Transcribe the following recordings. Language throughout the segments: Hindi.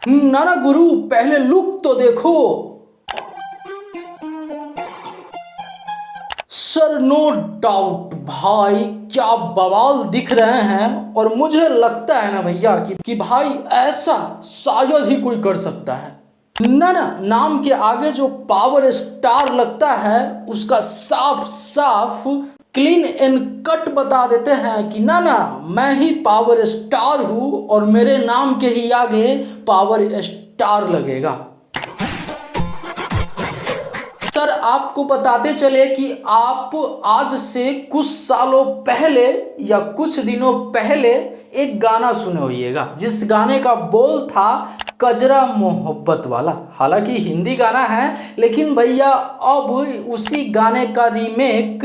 नाना गुरु पहले लुक तो देखो। सर नो डाउट भाई क्या बवाल दिख रहे हैं, और मुझे लगता है ना भैया कि भाई ऐसा शायद ही कोई कर सकता है। ना नाम के आगे जो पावर स्टार लगता है उसका साफ साफ क्लीन एंड कट बता देते हैं कि ना मैं ही पावर स्टार हूँ और मेरे नाम के ही आगे पावर स्टार लगेगा। सर आपको बताते चले कि आप आज से कुछ सालों पहले या कुछ दिनों पहले एक गाना सुने होइएगा, जिस गाने का बोल था कजरा मोहब्बत वाला। हालांकि हिंदी गाना है, लेकिन भैया अब उसी गाने का रीमेक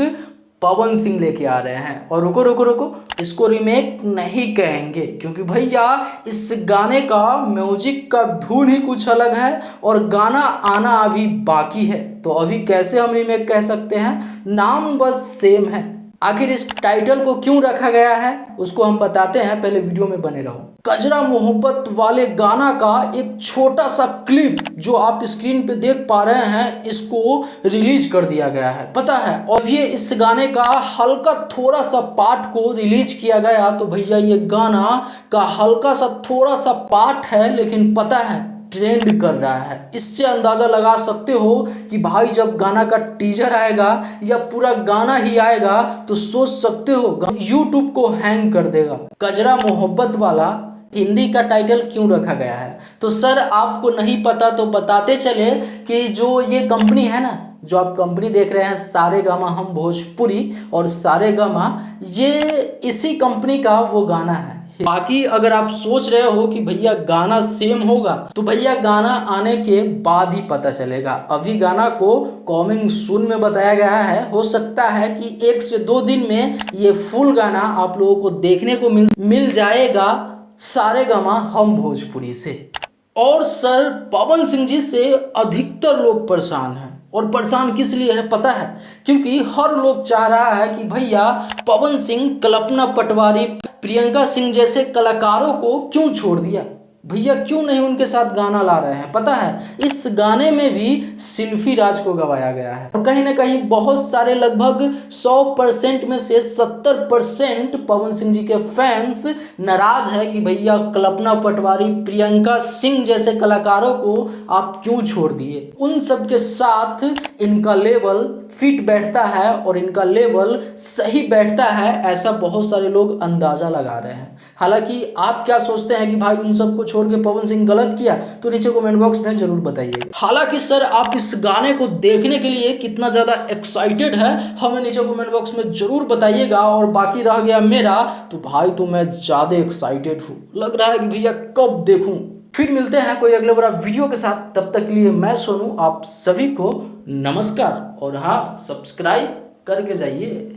पवन सिंह लेके आ रहे हैं। और रुको रुको रुको, इसको रीमेक नहीं कहेंगे, क्योंकि भैया इस गाने का म्यूजिक का धुन ही कुछ अलग है और गाना आना अभी बाकी है। तो अभी कैसे हम रीमेक कह सकते हैं, नाम बस सेम है। आखिर इस टाइटल को क्यों रखा गया है उसको हम बताते हैं, पहले वीडियो में बने रहो। कजरा मोहब्बत वाले गाना का एक छोटा सा क्लिप जो आप स्क्रीन पे देख पा रहे हैं, इसको रिलीज कर दिया गया है। पता है अभी इस गाने का हल्का थोड़ा सा पार्ट को रिलीज किया गया, तो भैया ये गाना का हल्का सा थोड़ा सा पार्ट है, लेकिन पता है ट्रेंड कर रहा है। इससे अंदाज़ा लगा सकते हो कि भाई जब गाना का टीजर आएगा या पूरा गाना ही आएगा तो सोच सकते हो यूट्यूब को हैंग कर देगा। कजरा मोहब्बत वाला हिंदी का टाइटल क्यों रखा गया है, तो सर आपको नहीं पता तो बताते चले कि जो ये कंपनी है ना, जो आप कंपनी देख रहे हैं सारेगामा हम भोजपुरी और सारेगामा, ये इसी कंपनी का वो गाना है। बाकी अगर आप सोच रहे हो कि भैया गाना सेम होगा, तो भैया गाना आने के बाद ही पता चलेगा। अभी गाना को कमिंग सून में बताया गया है। हो सकता है कि 1 से 2 दिन में ये फुल गाना आप लोगों को देखने को मिल जाएगा सारेगामा हम भोजपुरी से। और सर पवन सिंह जी से अधिकतर लोग परेशान हैं, और परेशान किस लिए है पता है, क्योंकि हर लोग चाह रहा है कि भैया पवन सिंह कल्पना पटवारी, प्रियंका सिंह जैसे कलाकारों को क्यों छोड़ दिया, भैया क्यों नहीं उनके साथ गाना ला रहे हैं। पता है इस गाने में भी सिल्फी राज को गवाया गया है, और कहीं ना कहीं बहुत सारे लगभग 100% में से 70% पवन सिंह जी के फैंस नाराज है कि भैया कल्पना पटवारी, प्रियंका सिंह जैसे कलाकारों को आप क्यों छोड़ दिए। उन सब के साथ इनका लेवल फिट बैठता है और इनका लेवल सही बैठता है, ऐसा बहुत सारे लोग अंदाज़ा लगा रहे हैं। हालांकि आप क्या सोचते हैं कि भाई उन सबको छोड़ के पवन सिंह गलत किया, तो नीचे कमेंट बॉक्स में जरूर बताइए। हालांकि सर आप इस गाने को देखने के लिए कितना ज़्यादा एक्साइटेड है हमें नीचे कमेंट बॉक्स में जरूर बताइएगा। और बाकी रह गया मेरा, तो भाई तो मैं ज़्यादा एक्साइटेड हूँ, लग रहा है कि भैया कब देखूँ। फिर मिलते हैं कोई अगले बड़ा वीडियो के साथ, तब तक के लिए मैं सोनू आप सभी को नमस्कार, और हाँ सब्सक्राइब करके जाइए।